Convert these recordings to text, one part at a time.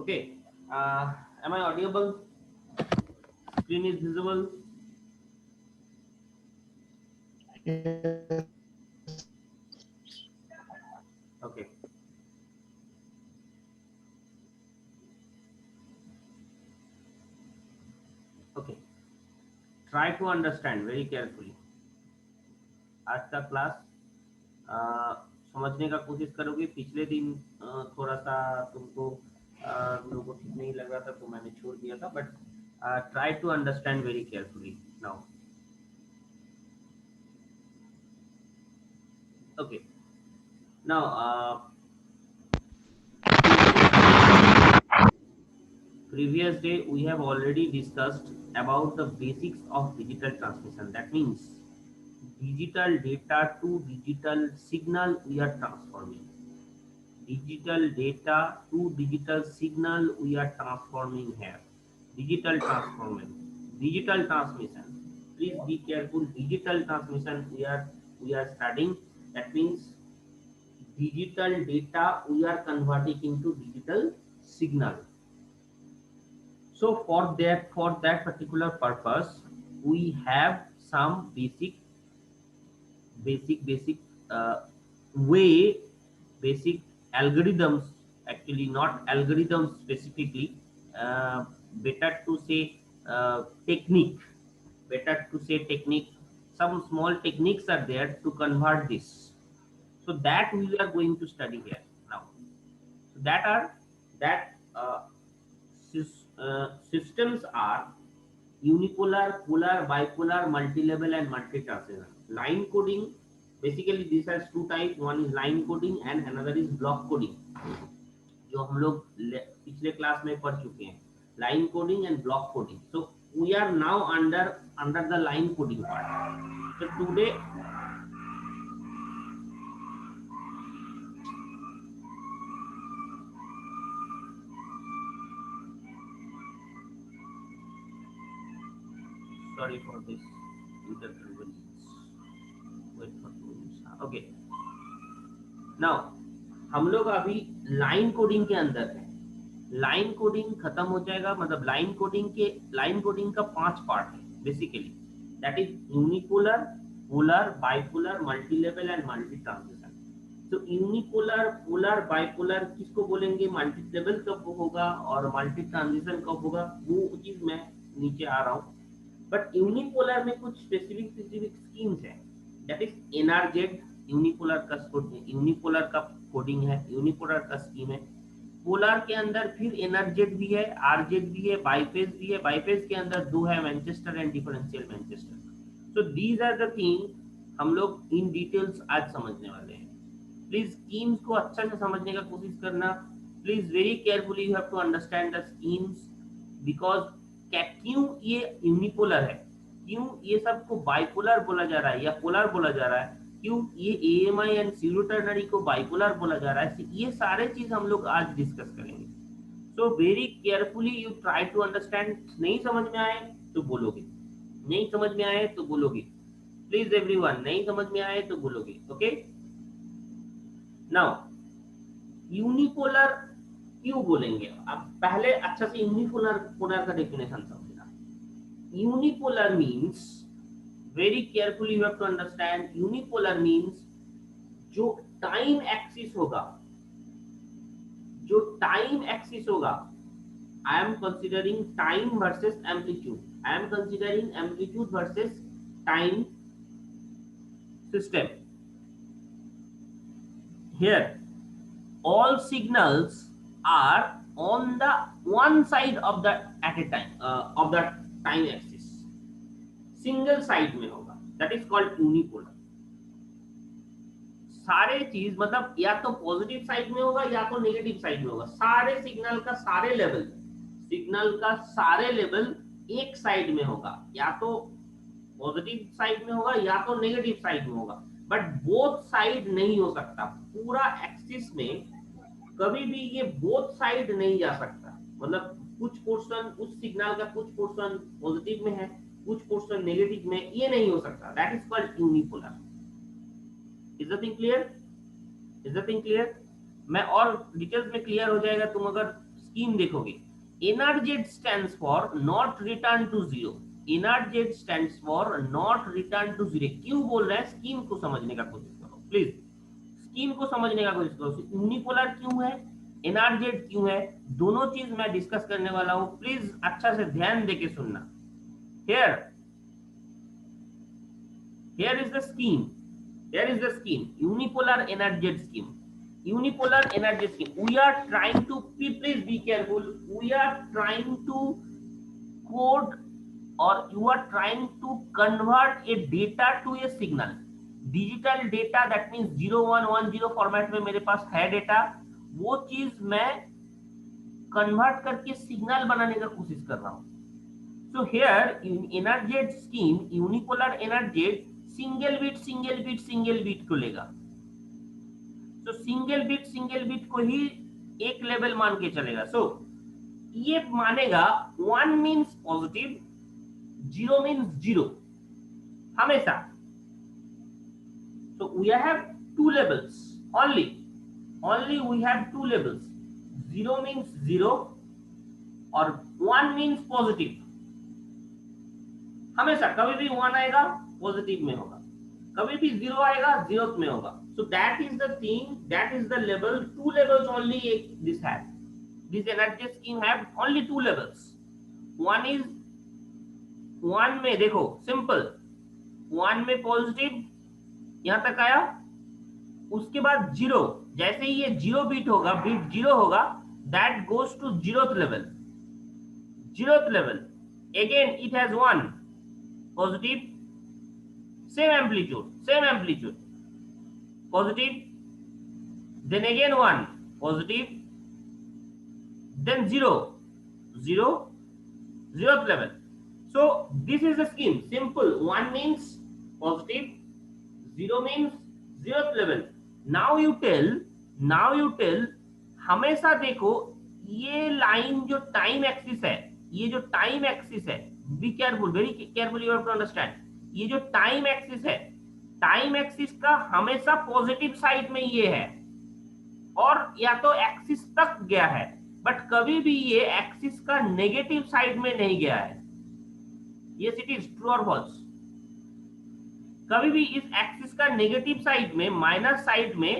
Okay. Am I audible? Screen is visible. Okay. Okay. Try to understand very carefully. आज का class समझने का कोशिश करोगे. पिछले दिन थोड़ा सा तुमको लोगों को ठीक नहीं लग रहा था तो मैंने छोड़ दिया था. But try to understand very carefully now. Okay. Now, previous day we have already discussed about the basics of digital transmission. That means digital data to digital signal we are transforming. Digital data to digital signal we are transforming here. Digital transformation. Digital transmission. Please be careful. Digital transmission we are studying. That means digital data we are converting into digital signal. So for that particular purpose, we have some basic uh, way, basic algorithms. Actually, not algorithms specifically. Uh, better to say technique. Better to say technique. Some small techniques are there to convert this. So that we are going to study here now. So that systems are unipolar, polar, bipolar, multi-level, and multi-transition. Line coding, basically this has two types. One is line coding and another is block coding, जो हम लोग पिछले class में पढ़ चुके हैं. Line coding and block coding. So we are now under the line coding part. So today, sorry for this interference. Wait for 2 minutes. Okay. Now हम लोग अभी लाइन कोडिंग के अंदर है. लाइन कोडिंग खत्म हो जाएगा. मतलब लाइन कोडिंग का 5 पार्ट है basically. That is unipolar, polar, bipolar, multi level and multi transition. तो यूनिपोलर, पोलर, बाइपोलर किसको बोलेंगे, मल्टी लेवल कब होगा और मल्टी ट्रांजिशन कब होगा, वो चीज मैं नीचे आ रहा हूँ. बट यूनिपोलर में कुछ स्पेसिफिक स्कीम्स है. That is NRZ. यूनिपोलर का कोडिंग है, यूनिपोलर का स्कीम है. पोलर के अंदर फिर एनआरजेड भी है, आरजेड भी है, बाईपेज भी है. बाईपेज के अंदर दो है, Manchester and differential Manchester. So these are the thing हम लोग इन डिटेल्स आज समझने वाले हैं. प्लीज स्कीम्स को अच्छा से समझने का कोशिश करना. Please very carefully you have to understand the schemes. Because क्यों ये यूनिपोलर है, क्यों ये सबको बाइपोलर बोला जा रहा है या पोलर बोला जा रहा है, क्यों ये एएमआई एंड सीरो टर्नरी को बाइपोलर बोला जा रहा है, ये सारे चीज हम लोग आज डिस्कस करेंगे. So very carefully you try to understand. नहीं समझ में आए तो बोलोगे, नहीं समझ में आए तो बोलोगे. प्लीज एवरीवन, नहीं समझ में आए तो बोलोगे. ओके. नाउ यूनिपोलर क्यों बोलेंगे, अब पहले अच्छा से यूनिपोलर पोलर का डेफिनेशन समझना. Unipolar means, very carefully you have to understand, unipolar means जो टाइम एक्सिस होगा, जो टाइम एक्सिस होगा, I am considering time versus amplitude. I am considering amplitude versus time system. Here all signals are on the one side of the at a time of the time axis. Single side में होगा. That is called unipolar. सारे चीज मतलब या तो positive side में होगा या तो नेगेटिव साइड में होगा. सारे सिग्नल का सारे लेवल एक साइड में होगा, या तो पॉजिटिव साइड में होगा या तो नेगेटिव साइड में होगा. बट बोथ साइड नहीं हो सकता. पूरा एक्सिस में कभी भी ये बोथ साइड नहीं जा सकता. मतलब कुछ पोर्शन उस सिग्नल का कुछ पोर्शन पॉजिटिव में है, कुछ पोर्शन नेगेटिव में, ये नहीं हो सकता. That is called unipolar. Is the thing clear? मैं और डिटेल्स में क्लियर हो जाएगा. तुम अगर स्कीम देखोगे, NRZ stands for not return to zero. NRZ stands for not return to zero. क्यों बोल रहे हैं? स्कीम को समझने का कोशिश करो प्लीज, स्कीम को समझने का कोशिश करो। यूनिपोलर क्यों है, NRZ क्यों है, दोनों चीज मैं डिस्कस करने वाला हूं, प्लीज अच्छा से ध्यान देके सुनना। Here Here is the scheme. Here is the scheme. Unipolar NRZ scheme. Unipolar NRZ scheme. We are trying to, please be careful. We are trying to code, or you are trying to convert a data to a signal. Digital data, that means 0110 format में मेरे पास है data, वो चीज मैं convert करके signal बनाने का कोशिश कर रहा हूं। So here in NRZ scheme, unipolar NRZ single bit को लेगा। तो सिंगल बीट को ही एक लेवल मान के चलेगा। सो ये मानेगा 1 मीन्स पॉजिटिव, 0 मीन्स जीरो हमेशा। So we have two levels only we have two levels, 0 means zero और 1 means positive। हमेशा कभी भी 1 आएगा पॉजिटिव में होगा, कभी भी 0 आएगा जीरो में होगा। सो that is the thing, that is the level, 2 levels only this has, this energy scheme have only 2 levels। one is 1 में देखो सिंपल, 1 में पॉजिटिव यहां तक आया, उसके बाद 0, जैसे ही ये 0 बीट होगा, बीट 0 होगा, that goes to 0th level. 0th level again it has 1 positive, same amplitude positive, then again 1 positive, then 0th level। So this is the scheme, simple, 1 means positive, 0 means 0th level। now you tell हमेशा देखो ये line जो time axis है, ये जो time axis है, be careful, very careful, you have to understand, ये जो टाइम एक्सिस है, टाइम एक्सिस का हमेशा पॉजिटिव साइड में ये है, और या तो एक्सिस तक गया है, बट कभी भी ये एक्सिस का नेगेटिव साइड में नहीं गया है। यस इट इज ट्रू और फॉल्स? कभी भी इस एक्सिस का नेगेटिव साइड में, माइनस साइड में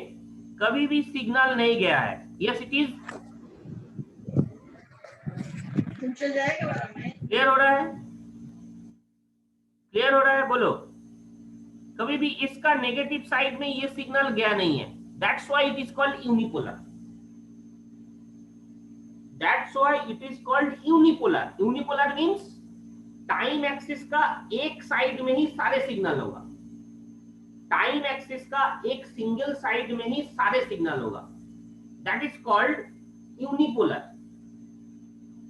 कभी भी सिग्नल नहीं गया है। Yes it is. क्लियर हो रहा है? क्लियर हो रहा है? बोलो। कभी भी इसका नेगेटिव साइड में ये सिग्नल गया नहीं है, that's why it is called unipolar. That's why it is called unipolar. Unipolar means time axis का एक साइड में ही सारे सिग्नल होगा, टाइम एक्सिस का एक सिंगल साइड में ही सारे सिग्नल होगा, that is called unipolar.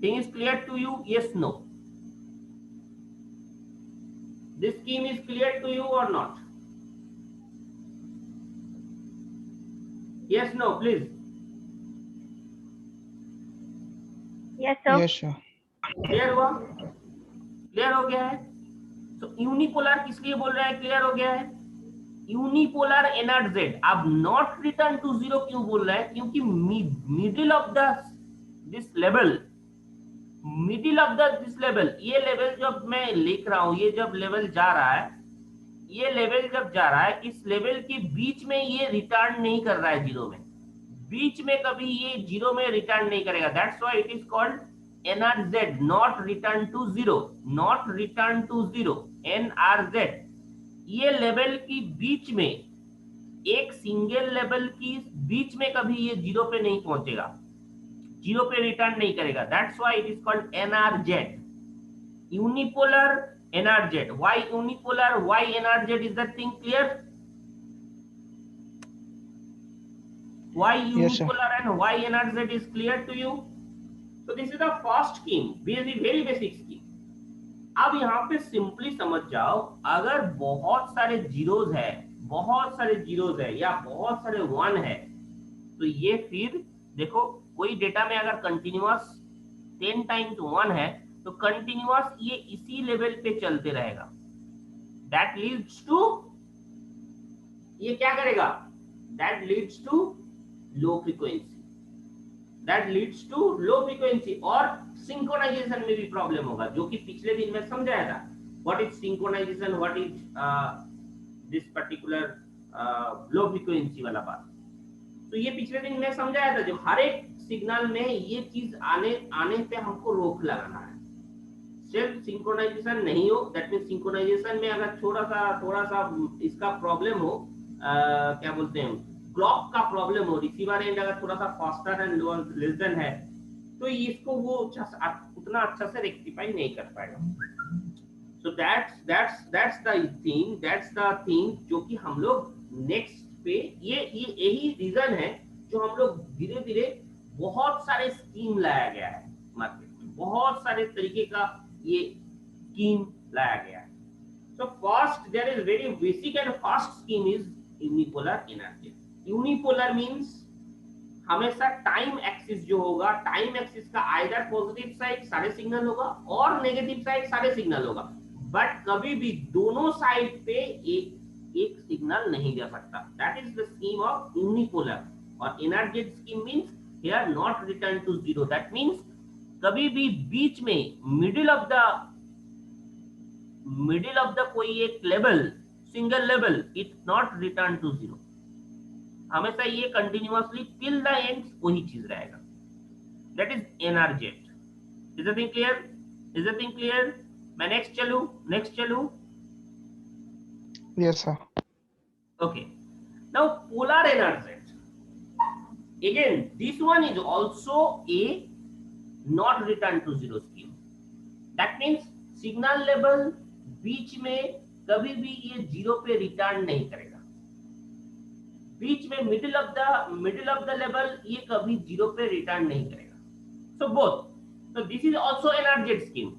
Thing is clear to you? Yes no? This scheme is clear to you और not? Yes no please. Yes sir. Yes sir. Clear हुआ? Clear हो गया है? तो यूनिपोलर किस लिए बोल रहे हैं क्लियर हो गया है? यूनिपोलर एनर्जेड। अब नॉट रिटर्न टू जीरो क्यों बोल रहे हैं? क्योंकि middle of the this level, middle of the this level, ये लेवल जब मैं लिख रहा हूं, ये जब लेवल जा रहा है, ये लेवल जब जा रहा है, इस लेवल के बीच में ये रिटर्न नहीं कर रहा है जीरो में, बीच में कभी ये जीरो में रिटर्न नहीं करेगा। That's why it is called NRZ, not return to zero, not return to zero, NRZ। ये लेवल की बीच में, एक सिंगल लेवल की बीच में कभी ये जीरो पे नहीं पहुंचेगा, जीरो पे रिटर्न नहीं करेगा। That's why it is called NRZ, unipolar NRZ। Why unipolar, why NRZ is the thing clear? Why unipolar and why NRZ is clear to you? So this is the first scheme, very basic scheme। अब यहाँ पे simply समझ जाओ, अगर बहुत सारे zeros है, बहुत सारे जीरोज है या बहुत सारे वन है, तो ये फिर देखो कोई डेटा में अगर कंटिन्यूअस 10 टाइम्स 1 है, तो कंटिन्यूअस ये इसी लेवल पे चलते रहेगा। दैट लीड्स टू, ये क्या करेगा? That leads to low frequency. That leads to low frequency, और सिंक्रोनाइजेशन में भी प्रॉब्लम होगा, जो कि पिछले दिन में समझाया था। What is synchronization, what is this particular low frequency वाला बात। तो ये पिछले दिन में समझाया था, जो हर एक सिग्नल में ये चीज आने आने पे हमको रोक लगाना है। सिर्फ सिंक्रोनाइजेशन नहीं हो, दैट मीन सिंक्रोनाइजेशन में अगर थोड़ा सा इसका प्रॉब्लम हो, क्या बोलते हैं, क्लॉक का प्रॉब्लम हो, रिसीवर एंड अगर थोड़ा सा फास्टर एंड लेस देन है, तो इसको वो उतना अच्छा से रेक्टिफाई नहीं कर पाएगा। सो that's the thing जो कि हम लोग नेक्स्ट पे ये यही रीजन है जो हम लोग धीरे धीरे बहुत सारे स्कीम लाया गया है मार्केट में, बहुत सारे तरीके का ये स्कीम लाया गया है। So first there is very basic and fast scheme is unipolar energy. Unipolar means हमेशा टाइम एक्सिस जो होगा, टाइम एक्सिस का आइदर पॉजिटिव साइड सारे सिग्नल होगा और नेगेटिव साइड सारे सिग्नल होगा, बट कभी भी दोनों साइड पे एक सिग्नल नहीं जा सकता। That is the scheme of unipolar. और energetic scheme means here not return to zero, that means कभी भी बीच में मिडिल ऑफ द कोई एक level, single level, it not return to zero, हमेशा ये कंटिन्यूअसली टिल द एंड वही चीज रहेगा। दैट इज एनर्जेट। Is the thing clear? Is the thing clear? मैं नेक्स्ट चलूं? Yes, sir. Okay, now polar energet, again this one is also a not return to zero scheme. That means signal level बीच में कभी भी ये zero पे return नहीं करेगा, बीच में मिडिल ऑफ द लेवल ये कभी जीरो पे रिटर्न नहीं करेगा। So both, so this is also energet scheme,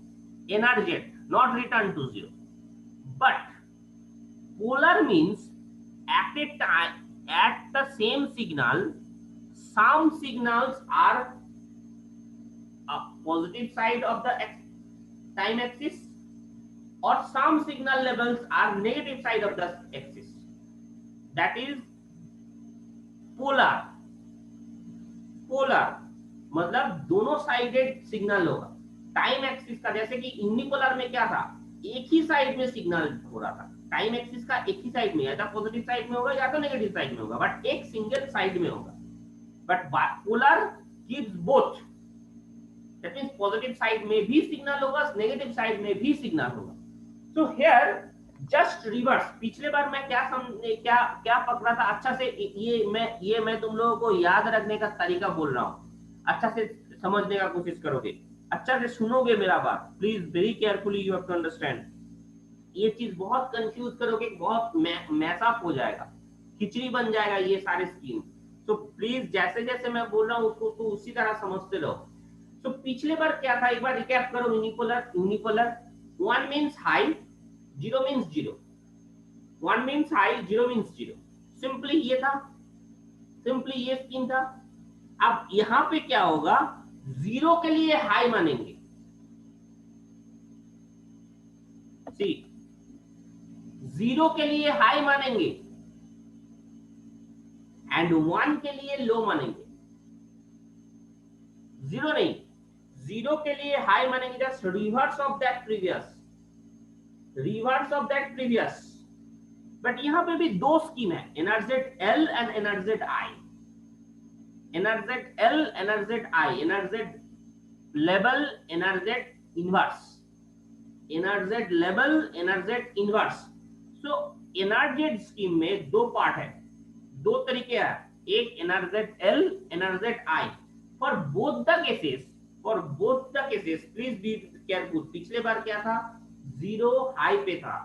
energet not return to zero, but polar means at a time, at the same signal, some signals are a positive side of the time axis or some signal levels are negative side of the axis. That is polar मतलब दोनों sided signal होगा time axis का। जैसे कि unipolar में क्या था, एक ही साइड में सिग्नल हो रहा था, टाइम एक्सिस का एक ही साइड में, या तो पॉजिटिव साइड में होगा या तो नेगेटिव साइड में होगा, बट एक सिंगल साइड में होगा। But polar gives both, that means positive side में भी सिग्नल होगा, नेगेटिव साइड में भी सिग्नल होगा। So here just reverse. पिछले बार मैं क्या पकड़ा था अच्छा से, ये मैं तुम लोगों को याद रखने का तरीका बोल रहा हूँ, अच्छा से समझने का कोशिश करोगे, अच्छा से सुनोगे मेरा बात, please very carefully you have to understand. ये चीज बहुत कंफ्यूज करोगे, बहुत मैसअप हो जाएगा, खिचड़ी बन जाएगा ये सारे स्कीम। तो प्लीज जैसे जैसे मैं बोल रहा हूँ उसको तो उसी तरह समझते रहो। तो पिछले बार क्या था, एक बार रिकैप करो। Unipolar 1 means high, 0 means 0, 1 means high, 0 means 0, simply ये था, सिंपली ये स्कीम था। अब यहां पे क्या होगा, 0 के लिए हाई मानेंगे, सी 0 के लिए हाई मानेंगे एंड 1 के लिए लो मानेंगे। 0 नहीं, 0 के लिए हाई मानेंगे, just reverse of that previous. But यहां पे भी दो स्कीम है, NRZ L and NRZ I. NRZ L, NRZ I, NRZ level, NRZ inverse, NRZ level, NRZ inverse. So NRZ scheme में दो पार्ट है, दो तरीके हैं, एक NRZ L, NRZ I. For both the cases please be careful. पिछले बार क्या था, 0 हाई पे था,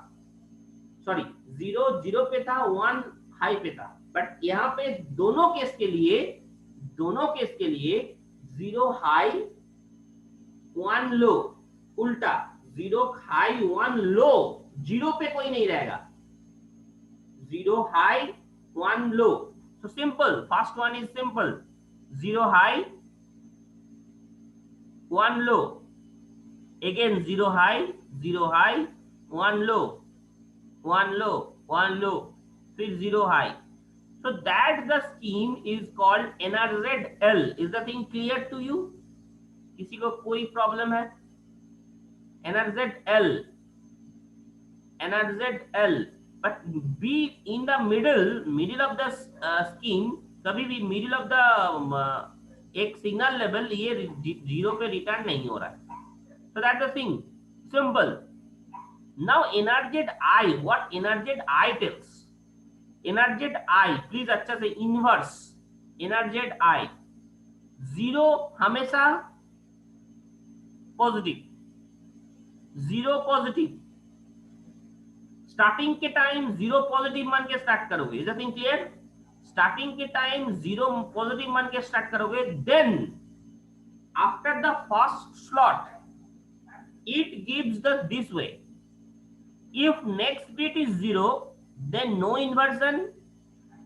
सॉरी 0 पे था, 1 हाई पे था, बट यहाँ पे दोनों केस के लिए 0 हाई 1 लो, उल्टा 0 हाई 1 लो, 0 पे कोई नहीं रहेगा, 0 high 1 low. So simple, first one is simple, 0 high 1 low, again 0 high 1 low, 1 low, 1 low, फिर 0 high, So that the scheme is called NRZL. Is the thing clear to you? किसी को कोई problem है? NRZL, NRZL, but be in the middle of the scheme, कभी भी middle of the एक signal level ये zero पे return नहीं हो रहा है. So that's the thing. Simple. Now NRZI, what NRZI tells? NRZI, please अच्छा से इनवर्स NRZI, जीरो हमेशा पॉजिटिव, जीरो पॉजिटिव, स्टार्टिंग के टाइम जीरो पॉजिटिव मान के स्टार्ट करोगे. Is the thing clear? Starting के टाइम जीरो पॉजिटिव मान के स्टार्ट करोगे. Then after the first slot it gives the this way. If next bit is 0, then no inversion.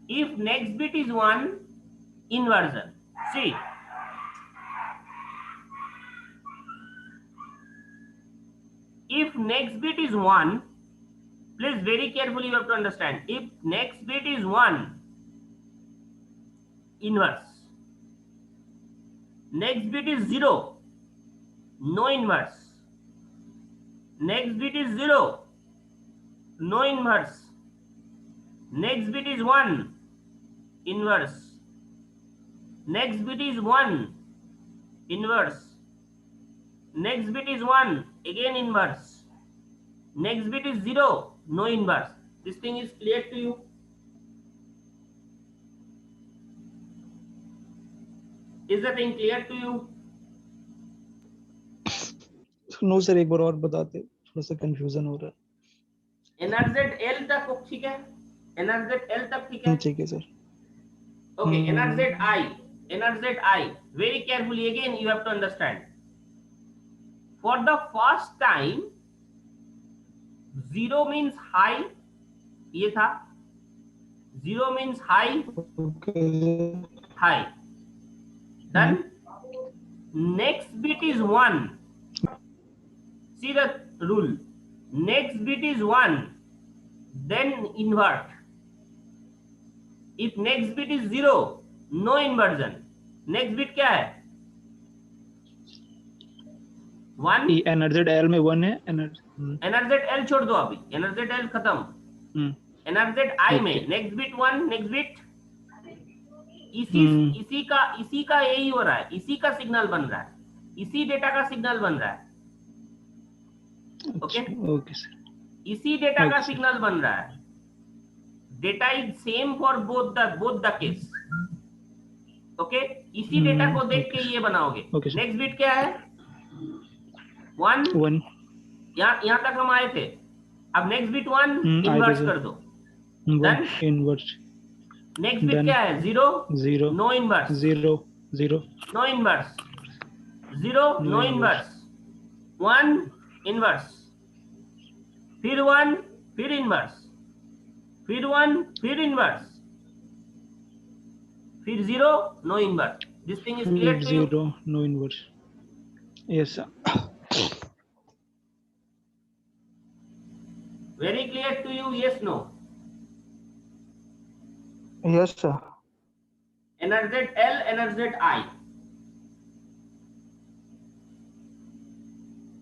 If next bit is 1, inversion. See, if next bit is 1, please very carefully you have to understand. If next bit is 1, inverse. Next bit is 0, no inverse. Next bit is 0, no inverse. Next bit is 1, inverse. Next bit is 1, inverse. Next bit is 1, again inverse. Next bit is 0, no inverse. This thing is clear to you? Is the thing clear to you? No sir, एक बार और बताते, थोड़ा सा confusion हो रहा है. NRZL तक ठीक है? NRZL तक ठीक है? ठीक है sir. Okay, NRZI, very carefully again you have to understand. For the first time, 0 means high, ये था. 0 means high, high. Then next bit is 1. See the rule. Next bit is 1, then invert. If next bit is 0, no inversion. Next bit क्या है? 1. NRZL में 1 है. NRZL छोड़ दो अभी. NRZL खत्म. NRZI में next bit 1, next bit इसी का यही हो रहा है. इसी का सिग्नल बन रहा है. इसी डेटा का सिग्नल बन रहा है. Okay okay sir. इसी डेटा का सिग्नल बन रहा है. Data is same for both the case. Okay, इसी डेटा को देख के ये बनाओगे. नेक्स्ट बिट क्या है? 1. यहाँ तक हम आए थे. अब नेक्स्ट बिट 1 इन्वर्स कर दो. Then inverse. नेक्स्ट बिट क्या है? 0, no inverse. 0, no inverse. 0, no inverse. 1, inverse. फिर 1, फिर इन्वर्स. फिर 1, फिर इन्वर्स. फिर 0, no inverse. This thing is clear to you? 0, no inverse. Yes sir. Very clear to you? Yes, no? Yes sir. NRZL, NRZI.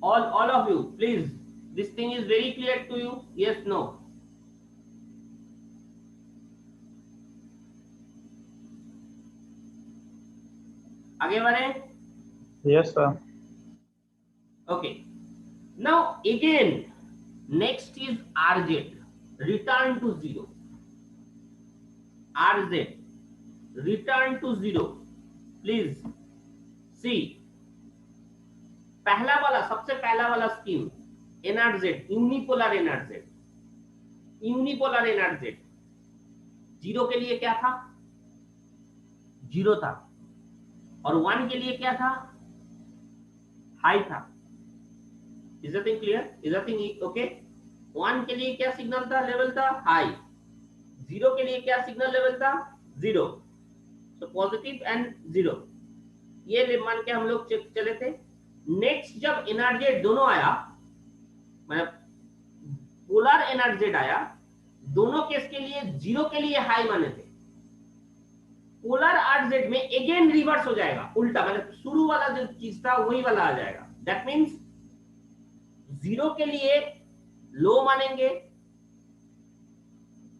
All of you, please. This thing is very clear to you? Yes, no? आगे बढ़े? Yes sir. Okay. Now again, next is RZ. Return to 0. RZ. Return to 0. Please see. पहला वाला, सबसे पहला वाला scheme NRZ, unipolar NRZ. Unipolar NRZ 0 के लिए क्या था? 0 था. और 1 के लिए क्या था? हाई था. Is the thing clear? Is the thing okay? 1 के लिए क्या सिग्नल था? लेवल था हाई. 0 के लिए क्या सिग्नल लेवल था? 0. सो पॉजिटिव एंड 0 ये मान के हम लोग चले थे. नेक्स्ट जब एनर्जेट दोनों आया, मतलब पोलर एनर्जेट आया, दोनों केस के लिए 0 के लिए हाई माने थे. पोलर आरजेड में अगेन रिवर्स हो जाएगा, उल्टा, मतलब शुरू वाला जो चीज था वही वाला आ जाएगा। दैट मीन्स 0 के लिए लो मानेंगे,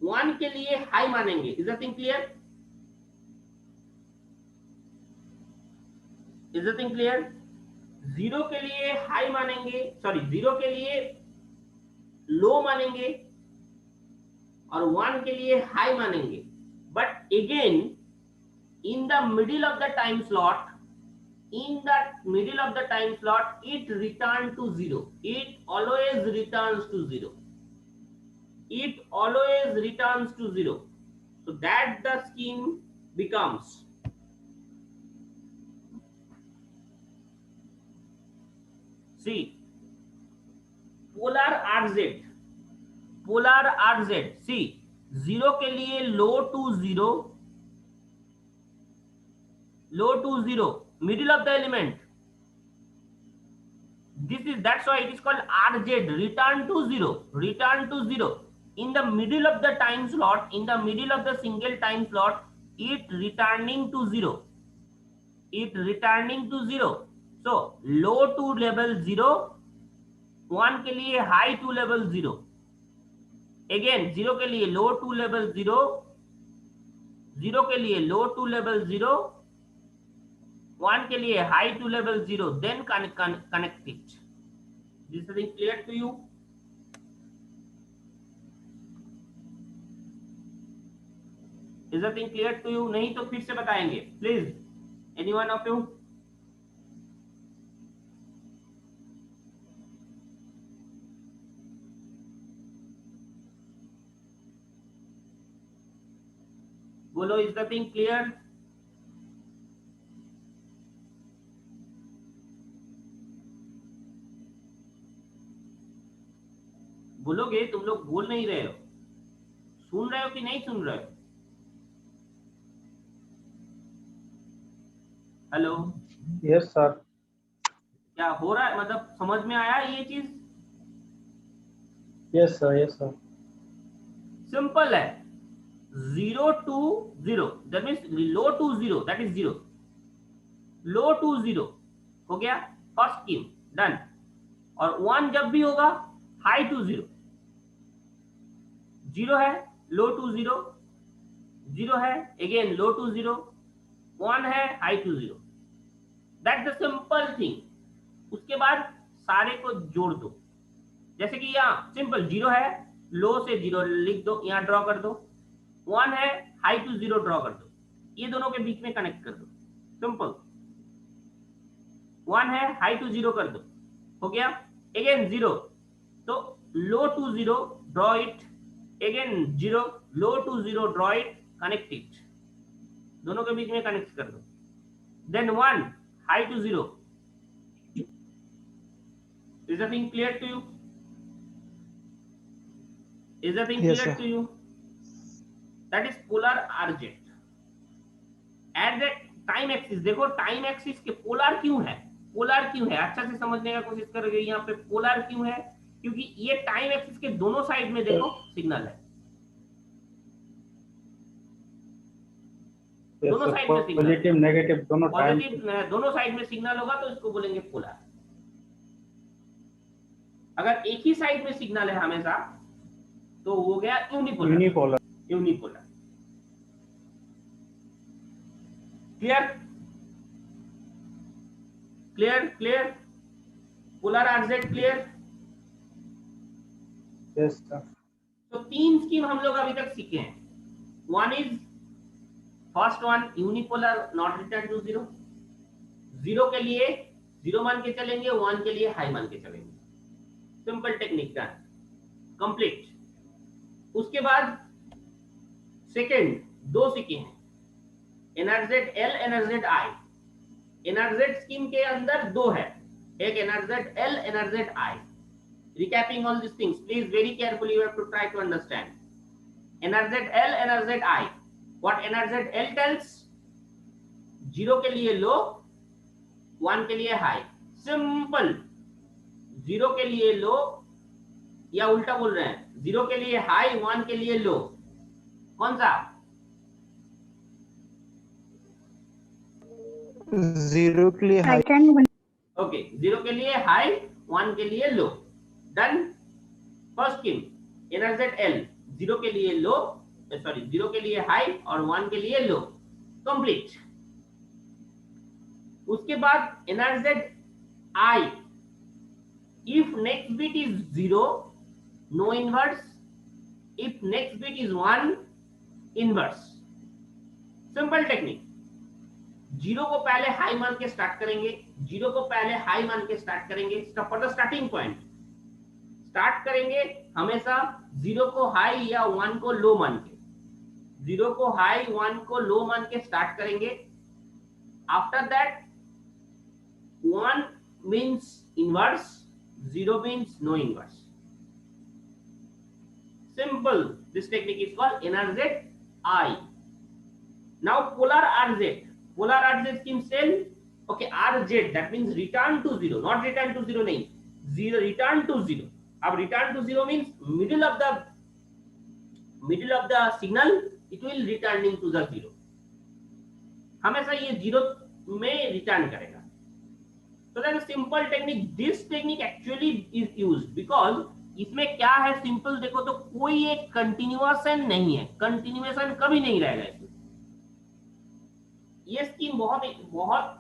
1 के लिए हाई मानेंगे। Is the thing clear? Is the thing clear? 0 के लिए हाई मानेंगे, सॉरी 0 के लिए लो मानेंगे और 1 के लिए हाई मानेंगे। But again in the middle of the time slot, it return to 0. It always returns to 0. It always returns to 0. So that the scheme becomes, see, polar RZ, see, 0 के लिए low to 0, middle of the element. That's why it is called RZ, return to 0. In the middle of the time slot, in the middle of the single time slot, it returning to 0. So low to level 0, 1 के लिए high to level 0. Again 0 के लिए low to level 0, 0 के लिए low to level 0, 1 के लिए high to level 0, then connect it. This is clear to you? Is the thing clear to you? नहीं तो फिर से बताएंगे, please, any one of you. बोलो, इज द थिंग क्लियर? बोलोगे? तुम लोग बोल नहीं रहे हो, सुन रहे हो कि नहीं सुन रहे हो? हेलो? Yes sir. क्या हो रहा है, मतलब समझ में आया ये चीज? Yes sir. सिंपल है। 0 to 0, that means low to 0, that is 0, low to 0 हो गया, फर्स्ट स्कीम डन। और 1 जब भी होगा हाई टू 0, 0 है लो टू 0, 0 है अगेन लो टू 0, 1 है high to 0, that the simple thing. उसके बाद सारे को जोड़ दो, जैसे कि यहाँ सिंपल 0 है, लो से 0 लिख दो, यहाँ ड्रॉ कर दो, 1 है हाई टू 0 ड्रॉ कर दो, ये दोनों के बीच में कनेक्ट कर दो, सिंपल। 1 है हाई टू 0 कर दो, हो गया। अगेन 0, तो low to 0 draw it, again 0, low to 0 draw it, connect it, दोनों के बीच में कनेक्ट कर दो। Then 1 high to 0। Is the thing clear to you? Is the thing Yes, clear sir. to you? That is polar RZ. At the time axis, देखो time axis के polar क्यों है, पोलर क्यों है, अच्छा से समझने का कोशिश करोगे। यहाँ पे पोलर क्यों है, क्योंकि ये टाइम एक्सिस के दोनों साइड में देखो सिग्नल है, दोनों साइड में सिग्नल, पॉजिटिव नेगेटिव दोनों टाइम, पॉजिटिव दोनों साइड में सिग्नल होगा तो इसको बोलेंगे पोलर। अगर एक ही साइड में सिग्नल है हमेशा तो हो गया unipolar. Clear? Polar RZ clear? Yes sir. तो 3 स्कीम हम लोग अभी तक सीखे हैं। One is first one unipolar not return to 0, 0 के लिए 0 मान के चलेंगे, 1 के लिए हाई मान के चलेंगे, सिंपल टेक्निक डन, कंप्लीट। उसके बाद सेकेंड 2 सीखे हैं, NRZ L, NRZ I. NRZ scheme के अंदर 2 है, एक NRZ L, NRZ I. Recapping all this things, please very carefully you have to try to understand. NRZ L, NRZ I, what NRZ L tells, 0 के लिए लो, 1 के लिए high, simple. 0 के लिए लो, या उल्टा बोल रहे हैं, 0 के लिए हाई, 1 के लिए लो, कौन सा? जीरो के लिए high, Right hand one. Okay, 0 के लिए हाई, 1 के लिए लो। डन। फर्स्ट स्कीम एनर्जेट एल, 0 के लिए लो, सॉरी 0 के लिए हाई और 1 के लिए लो, कंप्लीट। उसके बाद NRZ I, if next bit is 0 no inverse, if next bit is 1 inverse. Simple technique, 0 को पहले हाई मान के स्टार्ट करेंगे, 0 को पहले हाई मान के स्टार्ट करेंगे, for the starting point start करेंगे हमेशा 0 को हाई या 1 को लो मान के, 0 को हाई 1 को लो मान के स्टार्ट करेंगे। After that 1 means inverse, 0 means no inverse. Simple, this technique is called NRZ I. Now polar RZ, polar RZ scheme cell, okay, RZ that means return to 0, not return to 0 नहीं, 0 return to 0। अब return to 0 means middle of the signal it will returning to the 0, हमेशा ये 0 में return करेगा। So that is simple technique, this technique actually is used because इसमें क्या है, simple देखो तो कोई एक कंटिन्यूएशन नहीं है, कंटिन्यूएशन कभी नहीं रहेगा इसमें। ये स्कीम बहुत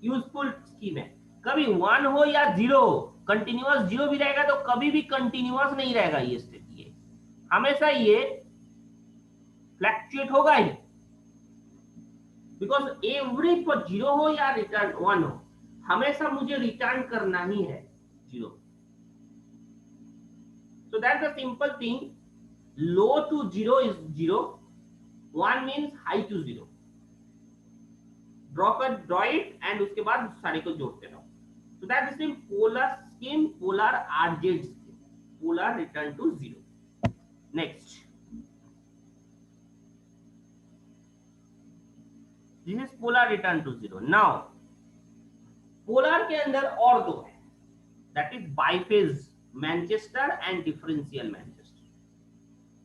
यूजफुल स्कीम है। कभी 1 हो या 0 हो, कंटिन्यूअस 0 भी रहेगा तो कभी भी कंटिन्यूअस नहीं रहेगा ये स्टेट, ये हमेशा ये फ्लक्चुएट होगा ही, बिकॉज एवरी फॉर 0 हो या रिटर्न 1 हो, हमेशा मुझे रिटर्न करना ही है 0। So that's the simple thing, low to 0 is 0, 1 means high to 0। Draw it and उसके बाद सारे को जोड़ते रहो। So that is polar scheme, polar RZ scheme, polar return to 0। Next, this is polar return to 0। Now polar के अंदर और दो है, that is biphase Manchester and differential Manchester.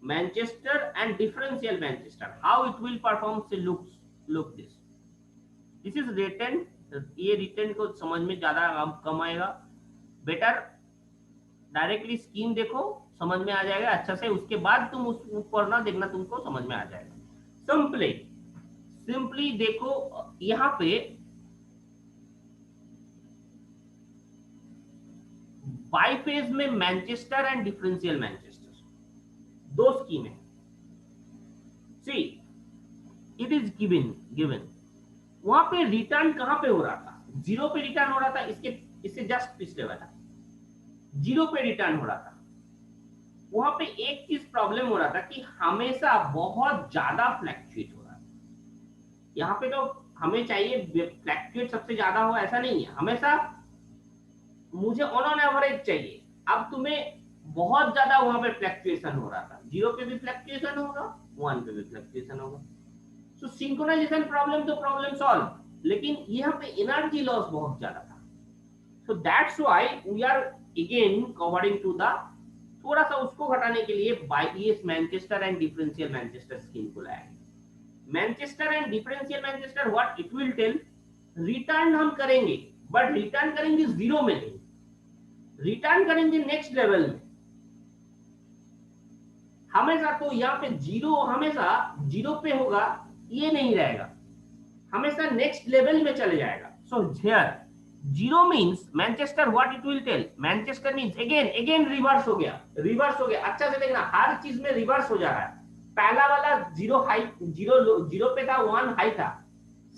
Manchester and differential Manchester, how it will perform से look this is written. ये written को समझ में ज्यादा कम आएगा, बेटर डायरेक्टली स्कीम देखो, समझ में आ जाएगा अच्छा से, उसके बाद तुम उस ऊपर ना देखना, तुमको समझ में आ जाएगा। सिंपली देखो, यहाँ पे बाईफेज में मैनचेस्टर एंड डिफरेंशियल मैनचेस्टर दो स्कीम है। सी इट इज गिवन वहां पे रिटर्न कहां पे हो रहा था, 0 पे रिटर्न हो रहा था, इससे जस्ट पिछले वाला 0 पे रिटर्न हो रहा था। वहां पे एक चीज प्रॉब्लम हो रहा था कि हमेशा बहुत ज्यादा फ्लक्चुएट हो रहा था। यहाँ पे तो हमें चाहिए फ्लक्चुएट सबसे ज्यादा हो, ऐसा नहीं है, हमेशा मुझे ऑन एवरेज चाहिए। अब तुम्हें बहुत ज्यादा वहां पे फ्लक्चुएशन हो रहा था, 0 पे भी फ्लक्चुएशन होगा, 1 पे भी फ्लक्चुएशन होगा। तो सिंक्रोनाइजेशन प्रॉब्लम तो प्रॉब्लम सॉल्व, लेकिन यहाँ पे एनर्जी लॉस बहुत ज्यादा था। So that's why we are again covering to the, थोड़ा सा उसको घटाने के लिए biphase Manchester and differential Manchester scheme को लाया। Manchester and differential Manchester what it will tell, return हम करेंगे बट रिटर्न करेंगे 0 में नहीं, रिटर्न करेंगे नेक्स्ट लेवल में। हमेशा तो यहाँ पे 0 हमेशा 0 पे होगा, ये नहीं रहेगा, हमेशा नेक्स्ट लेवल में चले जाएगा। So here 0 means Manchester what it will tell, Manchester means again reverse हो गया, अच्छा से देखना, हर चीज में रिवर्स हो जा रहा है। पहला वाला 0 हाई, 0 पे था, 1 हाई था,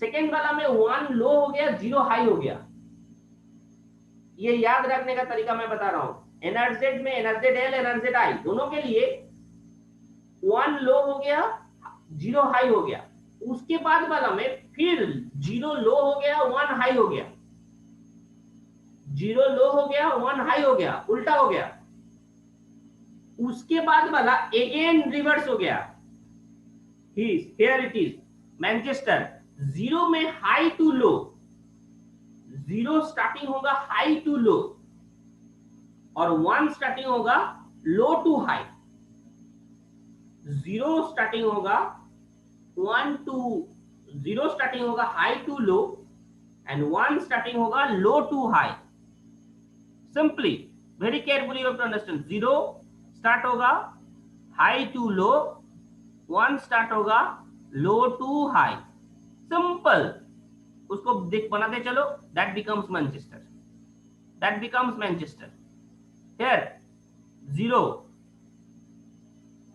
सेकेंड वाला में 1 लो हो गया, 0 हाई हो गया। ये याद रखने का तरीका मैं बता रहा हूं, एनर्जेड में एनर्जेड एल एनर्जेड आई दोनों के लिए 1 लो हो गया, 0 हाई हो गया, उसके बाद वाला में फिर 0 लो हो गया, 1 हाई हो गया, 0 लो हो गया, 1 हाई हो गया, उल्टा हो गया। उसके बाद वाला अगेन रिवर्स हो गया। हियर इट इज मैनचेस्टर, 0 में हाई टू लो, 0 स्टार्टिंग होगा हाई टू लो, और 1 स्टार्टिंग होगा लो टू हाई। 0 स्टार्टिंग होगा 0 स्टार्टिंग होगा high to low, and 1 starting होगा low to high. Simply very carefully you have to understand. 0 start होगा high to low, 1 start होगा low to high. Simple. उसको देख बनाते चलो. That becomes Manchester. That becomes Manchester. Here 0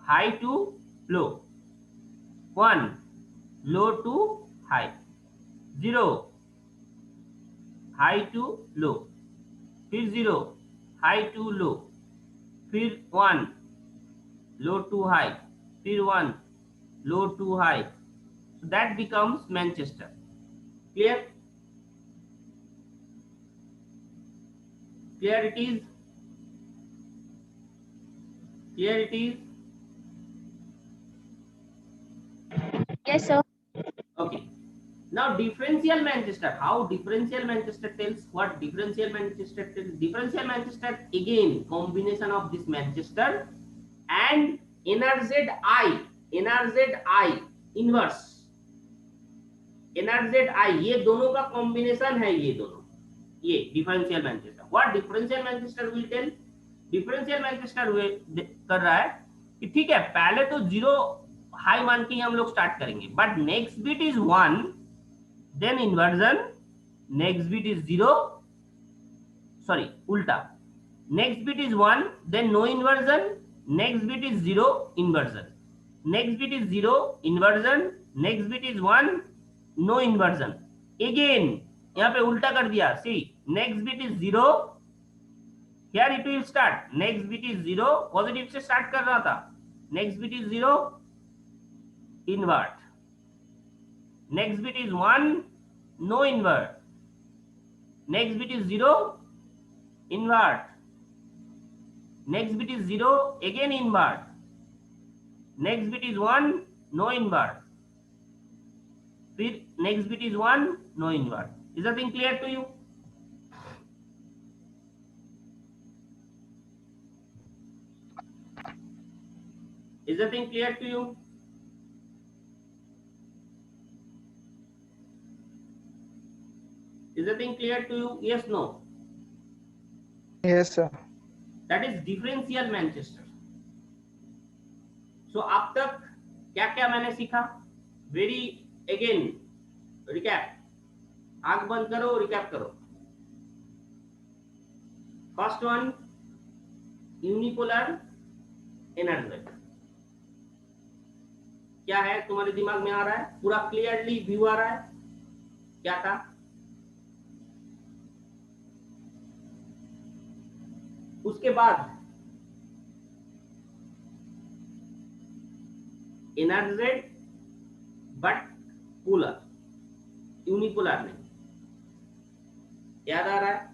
high to low, 1 low to high, 0 high to low, फिर 0 high to low, फिर 1 low to high, फिर 1 low to high. So that becomes Manchester. Clear? Clear it is? Clear it is? Yes, sir. Okay. Now differential Manchester. How differential Manchester tells? What differential Manchester tells? Differential Manchester again combination of this Manchester and NRZI. NRZI inverse. NRZI ये दोनों का combination है. ये दोनों ये differential Manchester. What differential Manchester will tell? Differential Manchester कर रहा है कि ठीक है पहले तो 0 हाई मान के हम लोग स्टार्ट करेंगे, but next beat is 1, then inversion, next beat is 0, sorry उल्टा, next beat is 1, then no inversion, next beat is 0 inversion, next beat is 0 inversion, next beat is 1 no inversion. Again यहाँ पे उल्टा कर दिया. See next beat is 0, here it will start. Next beat is 0, positive से start कर रहा था. Next beat is 0 invert, next bit is 1 no invert, next bit is 0 invert, next bit is 0 again invert, next bit is 1 no invert, फिर next bit is 1 no invert. Is the thing clear to you? Is the thing clear to you? Is the thing clear to you? Yes, no? Yes, sir. That is differential Manchester. So अब तक क्या क्या मैंने सीखा? Very again recap. आंख बंद करो, recap करो. First one, unipolar energy. क्या है तुम्हारे दिमाग में आ रहा है? पूरा क्लियरली व्यू आ रहा है? क्या था? उसके बाद एनर्जेट बट पोलर, यूनिपोलर नहीं. याद आ रहा है?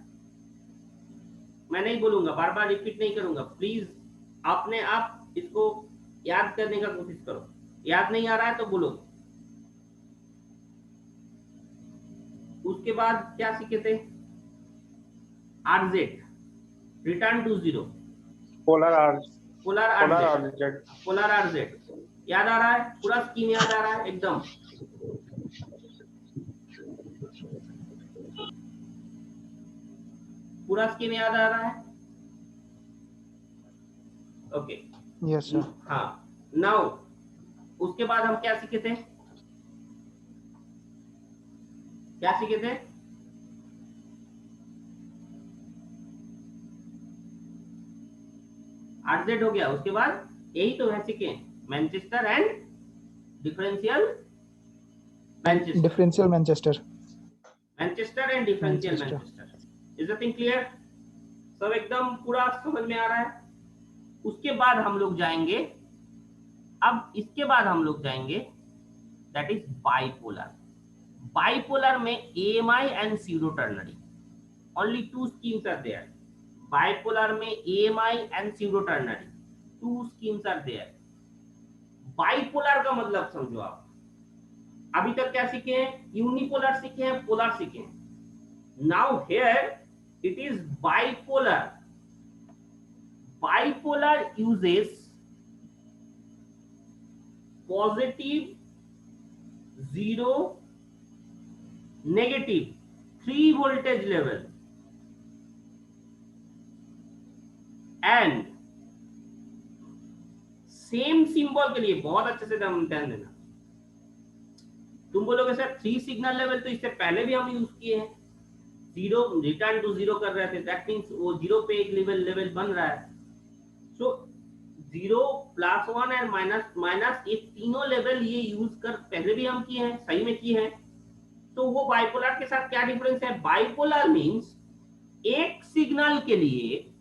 मैं नहीं बोलूंगा, बार बार रिपीट नहीं करूंगा. प्लीज अपने आप इसको याद करने का कोशिश करो. याद नहीं आ रहा है तो बोलो. उसके बाद क्या सीखे थे? RZ, return to 0, polar R, polar polar RZ, RZ. Polar RZ. याद आ रहा है? पूरा स्कीम याद आ रहा है एकदम? पूरा स्कीम याद आ रहा है? ओके. Yes, sir. हाँ. नाउ उसके बाद हम क्या सीखे थे? क्या सीखे थे? आरजेड हो गया. उसके बाद यही तो है सीखे, Manchester and differential Manchester. Differential Manchester. Manchester and differential Manchester. Manchester. Is the thing clear? सब एकदम पूरा समझ में आ रहा है? उसके बाद हम लोग जाएंगे, अब इसके बाद हम लोग जाएंगे दैट इज बाइपोलर. बाइपोलर में AMI and pseudo ternary, only 2 schemes are there. Bipolar में AMI and pseudo ternary, 2 schemes are there. Bipolar का मतलब समझो आप. अभी तक क्या सीखे हैं? यूनिपोलर सीखे हैं, पोलर सीखे हैं. Now here it is bipolar. Bipolar uses positive, 0, negative 3 voltage level and same symbol के लिए, बहुत अच्छे से ध्यान देना, तुम बोलोगे सर 3 सिग्नल लेवल तो इससे पहले भी हम यूज किए हैं, 0 रिटर्न टू 0 कर रहे थे, दैट मींस वो 0 पे एक लेवल बन रहा है। सो 0 +1 एंड माइनस ये तीनों लेवल ये यूज कर पहले भी हम किए हैं, सही में किए हैं। तो वो बाइपोलर के साथ क्या डिफरेंस है? बाइपोलर मींस एक सिग्नल के लिए,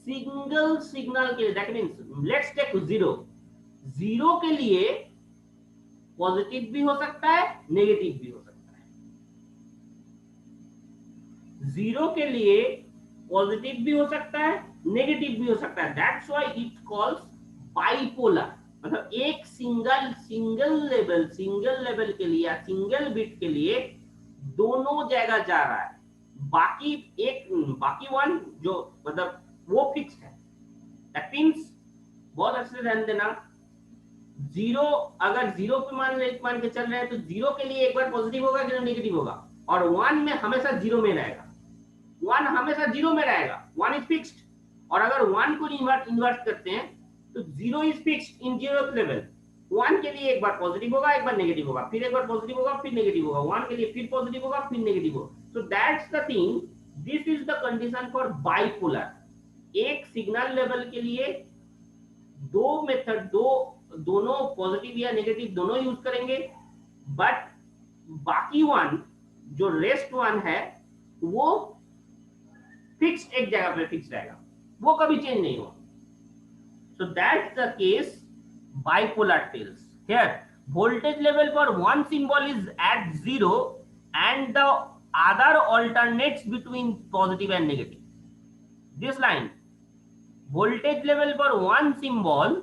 सिंगल सिग्नल के लिए, दैट मींस लेट्स टेक 0 के लिए पॉजिटिव भी हो सकता है, नेगेटिव भी हो सकता है। 0 के लिए पॉजिटिव भी हो सकता है, नेगेटिव भी हो सकता है, that's why it calls bipolar. मतलब एक सिंगल लेवल के लिए या सिंगल बिट के लिए दोनों जगह जा रहा है, बाकी वन जो मतलब वो फिक्स है। दैट मींस बहुत अच्छे से ध्यान देना, 0 अगर 0 पे मान के चल रहे हैं तो 0 के लिए एक बार पॉजिटिव होगा कि नेगेटिव होगा, और 1 में हमेशा 0 में रहेगा, 1 हमेशा 0 में रहेगा, 1 इज फिक्स्ड। और अगर 1 को इन्वर्ट करते हैं तो 0 is fixed in 0th level, 1 के लिए एक बार पॉजिटिव होगा, एक बार नेगेटिव होगा, फिर एक बार पॉजिटिव होगा, फिर नेगेटिव होगा, 1 के लिए फिर पॉजिटिव होगा, फिर नेगेटिव होगा। सो that's the thing, this is the condition for bipolar. एक सिग्नल लेवल के लिए दो मेथड, दोनों पॉजिटिव या नेगेटिव दोनों यूज करेंगे, बट बाकी वन जो रेस्ट वन है वो फिक्स्ड एक जगह पे फिक्स रहेगा, वो कभी चेंज नहीं होगा। सो that's the case bipolar tells. Here voltage level for one symbol is at 0 and the other alternates between positive and negative. This line, voltage level for one symbol